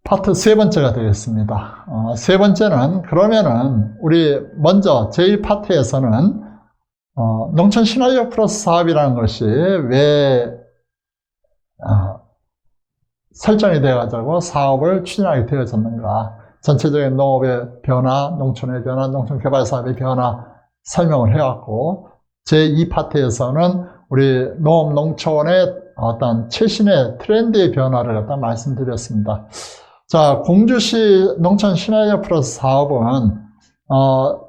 파트 세 번째가 되겠습니다. 세 번째는 그러면은 우리 먼저 제1파트에서는 농촌 신활력 플러스 사업이라는 것이 왜 설정이 되어가지고 사업을 추진하게 되어졌는가, 전체적인 농업의 변화, 농촌의 변화, 농촌개발사업의 변화 설명을 해왔고, 제2파트에서는 우리 농업, 농촌의 어떤 최신의 트렌드의 변화를 갖다 말씀드렸습니다. 자, 공주시 농촌 신활력 플러스 사업은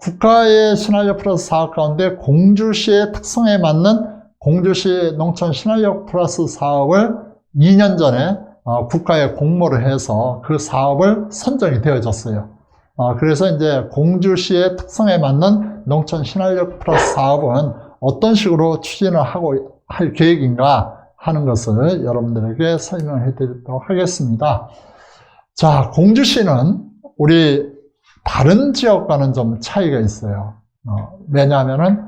국가의 신활력 플러스 사업 가운데 공주시의 특성에 맞는 공주시 농촌 신활력 플러스 사업을 2년 전에 국가에 공모를 해서 그 사업을 선정이 되어졌어요. 그래서 이제 공주시의 특성에 맞는 농촌 신활력 플러스 사업은 어떤 식으로 추진을 할 계획인가 하는 것을 여러분들에게 설명해 드리도록 하겠습니다. 자, 공주시는 우리 다른 지역과는 좀 차이가 있어요. 왜냐하면은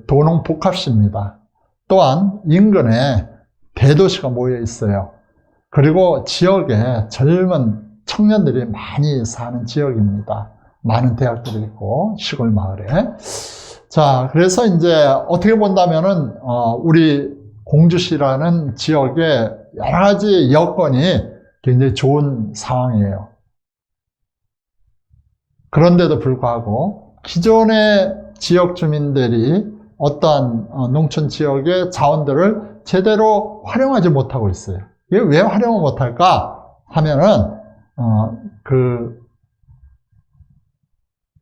도농복합시입니다. 또한 인근에 대도시가 모여 있어요. 그리고 지역에 젊은 청년들이 많이 사는 지역입니다. 많은 대학들이 있고 시골 마을에. 자, 그래서 이제 어떻게 본다면은 우리 공주시라는 지역에 여러 가지 여건이 굉장히 좋은 상황이에요. 그런데도 불구하고 기존의 지역 주민들이 어떠한 농촌 지역의 자원들을 제대로 활용하지 못하고 있어요. 이게 왜 활용을 못할까 하면은 그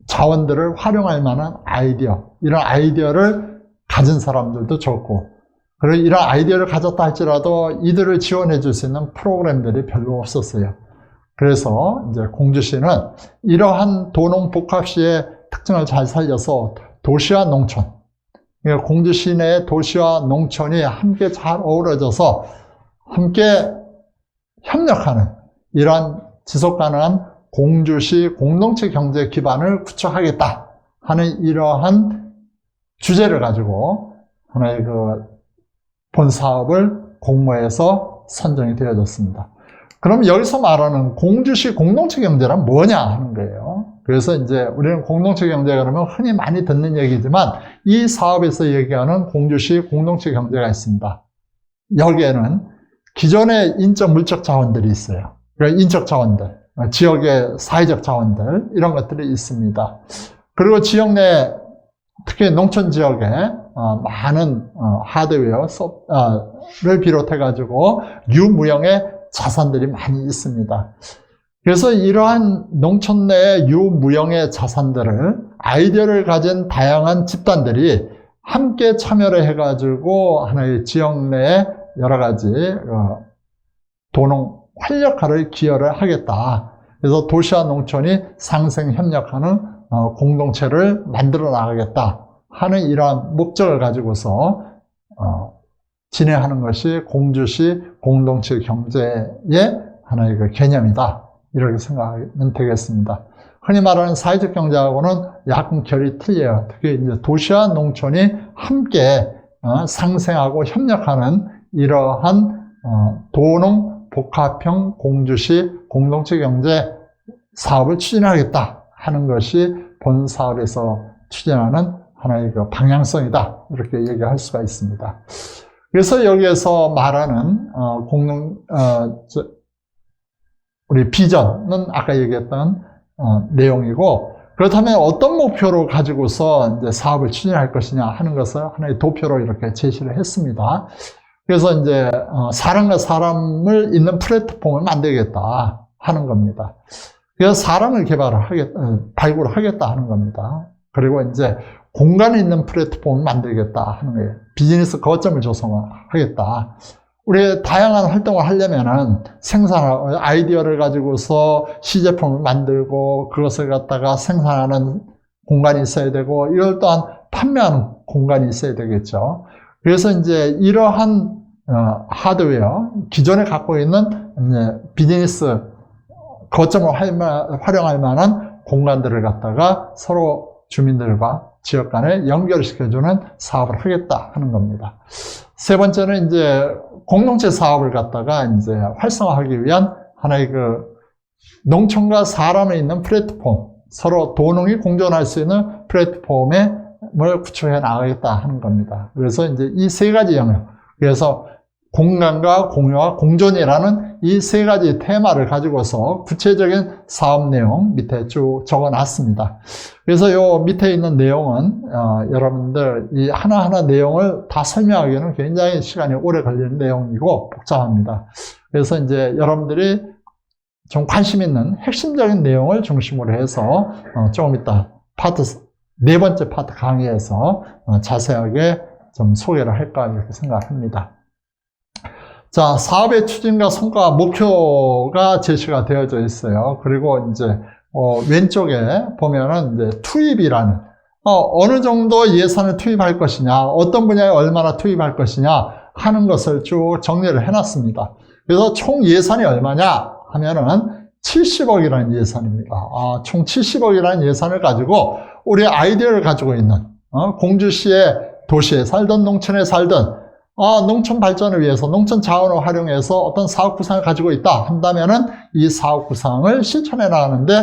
자원들을 활용할 만한 아이디어, 이런 아이디어를 가진 사람들도 적고, 그리고 이런 아이디어를 가졌다 할지라도 이들을 지원해 줄 수 있는 프로그램들이 별로 없었어요. 그래서 이제 공주시는 이러한 도농복합시의 특징을 잘 살려서 도시와 농촌, 그러니까 공주시 내의 도시와 농촌이 함께 잘 어우러져서 함께 협력하는 이러한 지속가능한 공주시 공동체 경제 기반을 구축하겠다 하는 이러한 주제를 가지고 하나의 본 사업을 공모해서 선정이 되어졌습니다. 그럼 여기서 말하는 공주시 공동체 경제란 뭐냐 하는 거예요. 그래서 이제 우리는 공동체 경제 그러면 흔히 많이 듣는 얘기지만 이 사업에서 얘기하는 공주시 공동체 경제가 있습니다. 여기에는 기존의 인적 물적 자원들이 있어요. 그러니까 인적 자원들, 지역의 사회적 자원들, 이런 것들이 있습니다. 그리고 지역 내 특히 농촌 지역에 많은 하드웨어를 비롯해 가지고 유무형의 자산들이 많이 있습니다. 그래서 이러한 농촌 내의 유무형의 자산들을 아이디어를 가진 다양한 집단들이 함께 참여를 해가지고 하나의 지역 내에 여러 가지 도농 활력화를 기여를 하겠다. 그래서 도시와 농촌이 상생 협력하는 공동체를 만들어 나가겠다 하는 이러한 목적을 가지고서 진행하는 것이 공주시 공동체 경제의 하나의 개념이다. 이렇게 생각하면 되겠습니다. 흔히 말하는 사회적 경제하고는 약간 결이 틀려요. 특히 이제 도시와 농촌이 함께 상생하고 협력하는 이러한 도농 복합형 공주시 공동체 경제 사업을 추진하겠다 하는 것이 본 사업에서 추진하는 하나의 방향성이다. 이렇게 얘기할 수가 있습니다. 그래서 여기에서 말하는 우리 비전은 아까 얘기했던 내용이고, 그렇다면 어떤 목표로 가지고서 이제 사업을 추진할 것이냐 하는 것을 하나의 도표로 이렇게 제시를 했습니다. 그래서 이제 사람과 사람을 잇는 플랫폼을 만들겠다 하는 겁니다. 그래서 사람을 발굴하겠다 하는 겁니다. 그리고 이제 공간에 있는 플랫폼을 만들겠다 하는 거예요. 비즈니스 거점을 조성하겠다. 우리 다양한 활동을 하려면은 아이디어를 가지고서 시제품을 만들고 그것을 갖다가 생산하는 공간이 있어야 되고, 이걸 또한 판매하는 공간이 있어야 되겠죠. 그래서 이제 이러한 하드웨어, 기존에 갖고 있는 이제 비즈니스 거점을 활용할 만한 공간들을 갖다가 서로 주민들과 지역 간에 연결시켜주는 사업을 하겠다 하는 겁니다. 세 번째는 이제 공동체 사업을 갖다가 이제 활성화하기 위한 하나의 농촌과 사람이 있는 플랫폼, 서로 도농이 공존할 수 있는 플랫폼을 구축해 나가겠다 하는 겁니다. 그래서 이제 이 세 가지 영역, 그래서 공간과 공유와 공존이라는 이 세 가지 테마를 가지고서 구체적인 사업 내용 밑에 쭉 적어놨습니다. 그래서 요 밑에 있는 내용은 여러분들 이 하나하나 내용을 다 설명하기에는 굉장히 시간이 오래 걸리는 내용이고 복잡합니다. 그래서 이제 여러분들이 좀 관심 있는 핵심적인 내용을 중심으로 해서 조금 이따 네 번째 파트 강의에서 자세하게 좀 소개를 할까 이렇게 생각합니다. 자, 사업의 추진과 성과, 목표가 제시가 되어져 있어요. 그리고 이제 왼쪽에 보면은 이제 투입이라는 어느 정도 예산을 투입할 것이냐, 어떤 분야에 얼마나 투입할 것이냐 하는 것을 쭉 정리를 해놨습니다. 그래서 총 예산이 얼마냐 하면은 70억이라는 예산입니다. 총 70억이라는 예산을 가지고 우리 아이디어를 가지고 있는 공주시의 도시에 살든 농촌에 살든 농촌 발전을 위해서 농촌 자원을 활용해서 어떤 사업 구상을 가지고 있다 한다면은 이 사업 구상을 실천해 나가는데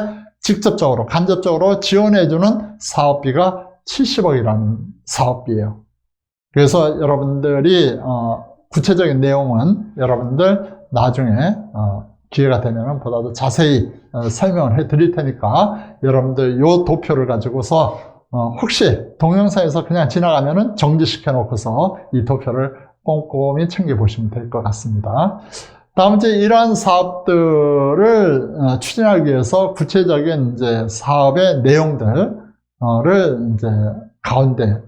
직접적으로 간접적으로 지원해주는 사업비가 70억이라는 사업비예요. 그래서 여러분들이 구체적인 내용은 여러분들 나중에 기회가 되면 보다 더 자세히 설명을 해 드릴 테니까 여러분들 요 도표를 가지고서 혹시 동영상에서 그냥 지나가면은 정지시켜 놓고서 이 도표를 꼼꼼히 챙겨보시면 될 것 같습니다. 다음 이제 이러한 사업들을 추진하기 위해서 구체적인 이제 사업의 내용들을 이제 가운데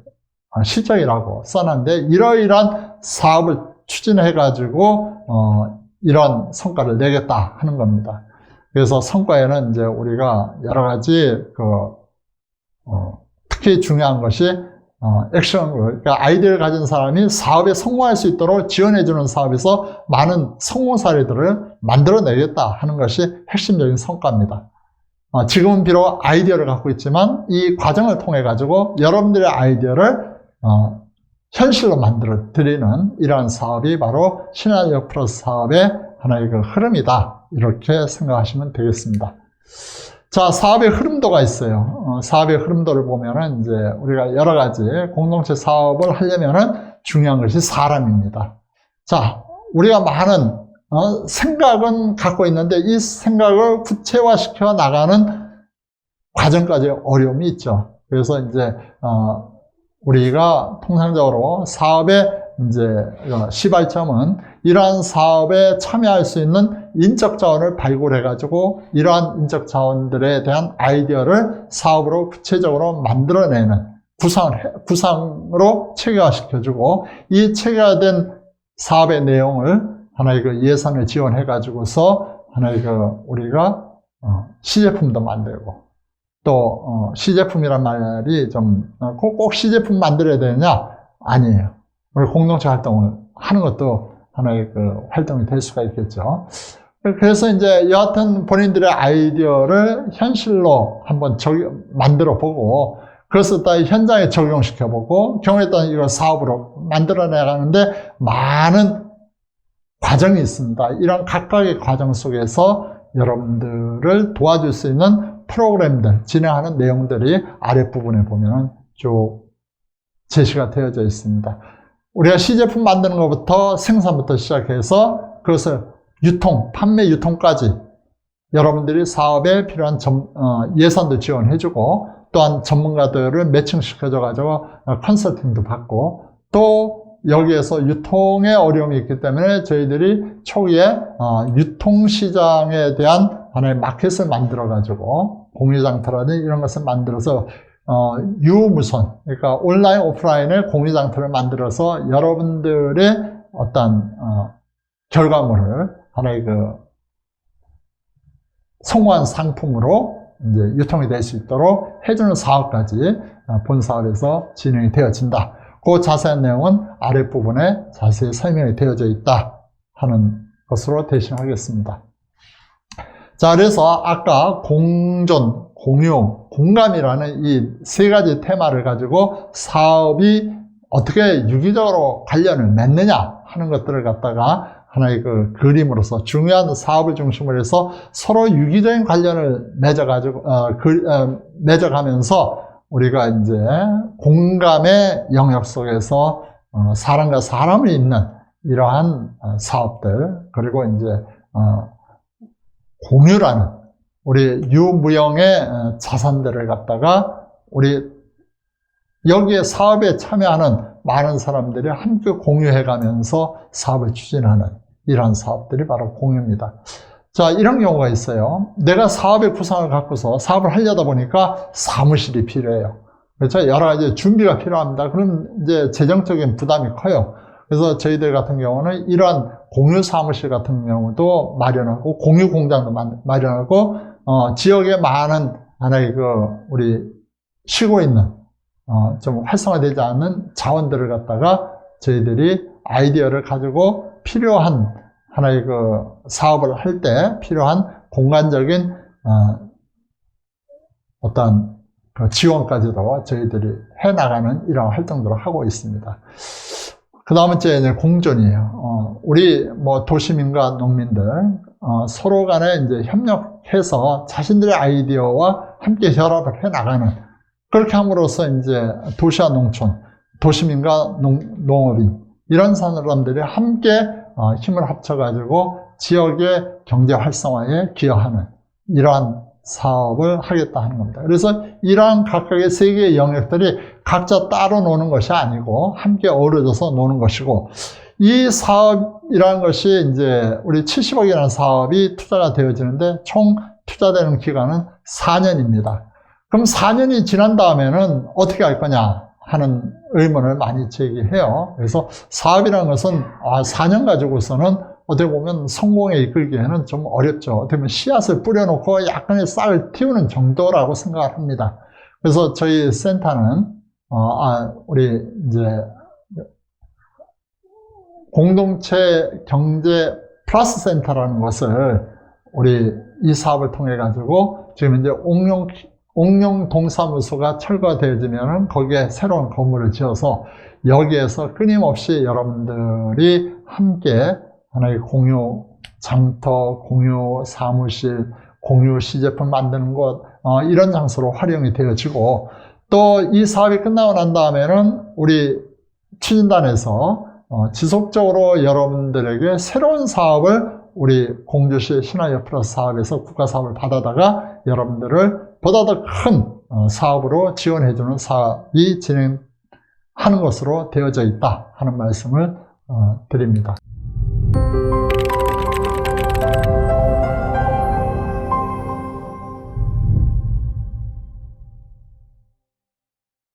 실적이라고 써놨는데 이러이러한 사업을 추진해 가지고 이런 성과를 내겠다 하는 겁니다. 그래서 성과에는 이제 우리가 여러 가지 특히 중요한 것이 액션, 그러니까 아이디어를 가진 사람이 사업에 성공할 수 있도록 지원해주는 사업에서 많은 성공 사례들을 만들어내겠다 하는 것이 핵심적인 성과입니다. 지금은 비록 아이디어를 갖고 있지만 이 과정을 통해 가지고 여러분들의 아이디어를 현실로 만들어 드리는 이러한 사업이 바로 신한역 플러스 사업의 하나의 그 흐름이다 이렇게 생각하시면 되겠습니다. 자, 사업의 흐름도가 있어요. 사업의 흐름도를 보면은 이제 우리가 여러 가지 공동체 사업을 하려면은 중요한 것이 사람입니다. 자, 우리가 많은 생각은 갖고 있는데 이 생각을 구체화시켜 나가는 과정까지 어려움이 있죠. 그래서 이제 우리가 통상적으로 사업의 이제 시발점은 이러한 사업에 참여할 수 있는 인적 자원을 발굴해 가지고 이러한 인적 자원들에 대한 아이디어를 사업으로 구체적으로 만들어내는 구상으로 체계화시켜 주고 이 체계화된 사업의 내용을 하나의 그 예산을 지원해 가지고서 하나의 우리가 시제품도 만들고 또 시제품이란 말이 좀 꼭 시제품 만들어야 되느냐? 아니에요. 우리 공동체 활동을 하는 것도 하나의 활동이 될 수가 있겠죠. 그래서 이제 여하튼 본인들의 아이디어를 현실로 한번 만들어 보고 그래서 또 현장에 적용시켜 보고 경우에 따라 이걸 사업으로 만들어 나가는데 많은 과정이 있습니다. 이런 각각의 과정 속에서 여러분들을 도와줄 수 있는 프로그램들, 진행하는 내용들이 아랫부분에 보면 쭉 제시가 되어져 있습니다. 우리가 시제품 만드는 것부터 생산부터 시작해서 그것을 판매 유통까지 여러분들이 사업에 필요한 예산도 지원해주고 또한 전문가들을 매칭시켜줘가지고 컨설팅도 받고 또 여기에서 유통에 어려움이 있기 때문에 저희들이 초기에 유통시장에 대한 하나의 마켓을 만들어가지고 공유장터라든지 이런 것을 만들어서 유무선, 그러니까 온라인, 오프라인의 공유장터를 만들어서 여러분들의 어떤 결과물을 하나의 성공한 상품으로 이제 유통이 될 수 있도록 해주는 사업까지 본 사업에서 진행이 되어진다. 그 자세한 내용은 아랫부분에 자세히 설명이 되어져 있다 하는 것으로 대신하겠습니다. 자, 그래서 아까 공존, 공유, 공감이라는 이 세 가지 테마를 가지고 사업이 어떻게 유기적으로 관련을 맺느냐 하는 것들을 갖다가 하나의 그 그림으로서 중요한 사업을 중심으로 해서 서로 유기적인 관련을 맺어가면서 우리가 이제 공감의 영역 속에서 사람과 사람을 잇는 이러한 사업들, 그리고 이제 공유라는 우리 유무형의 자산들을 갖다가 우리 여기에 사업에 참여하는 많은 사람들이 함께 공유해 가면서 사업을 추진하는 이러한 사업들이 바로 공유입니다. 자, 이런 경우가 있어요. 내가 사업의 구상을 갖고서 사업을 하려다 보니까 사무실이 필요해요. 그렇죠? 여러 가지 준비가 필요합니다. 그럼 이제 재정적인 부담이 커요. 그래서 저희들 같은 경우는 이러한 공유 사무실 같은 경우도 마련하고, 공유 공장도 마련하고, 지역에 많은 하나의 우리 쉬고 있는, 좀 활성화되지 않는 자원들을 갖다가 저희들이 아이디어를 가지고 필요한 하나의 사업을 할 때 필요한 공간적인, 어떤 지원까지도 저희들이 해나가는 이런 활동들을 하고 있습니다. 그 다음은 이제 공존이에요. 우리 도시민과 농민들, 서로 간에 이제 협력해서 자신들의 아이디어와 함께 결합을 해나가는, 그렇게 함으로써 이제 도시와 농촌, 도시민과 농업인, 이런 사람들이 함께 힘을 합쳐가지고 지역의 경제 활성화에 기여하는 이러한 사업을 하겠다 하는 겁니다. 그래서 이러한 각각의 세 개의 영역들이 각자 따로 노는 것이 아니고 함께 어우러져서 노는 것이고, 이 사업이라는 것이 이제 우리 70억이라는 사업이 투자가 되어지는데 총 투자되는 기간은 4년입니다. 그럼 4년이 지난 다음에는 어떻게 할 거냐 하는 의문을 많이 제기해요. 그래서 사업이라는 것은 4년 가지고서는 어떻게 보면 성공에 이끌기에는 좀 어렵죠. 어떻게 보면 씨앗을 뿌려놓고 약간의 싹을 틔우는 정도라고 생각을 합니다. 그래서 저희 센터는 우리 이제 공동체 경제 플러스 센터라는 것을 우리 이 사업을 통해 가지고 지금 이제 옥룡 동사무소가 철거되어지면은 거기에 새로운 건물을 지어서 여기에서 끊임없이 여러분들이 함께 하나의 공유 장터, 공유 사무실, 공유 시제품 만드는 곳, 이런 장소로 활용이 되어지고, 또 이 사업이 끝나고 난 다음에는 우리 추진단에서 지속적으로 여러분들에게 새로운 사업을 우리 공주시 신화역 플러스 사업에서 국가사업을 받아다가 여러분들을 보다 더 큰 사업으로 지원해주는 사업이 진행하는 것으로 되어져 있다 하는 말씀을 드립니다.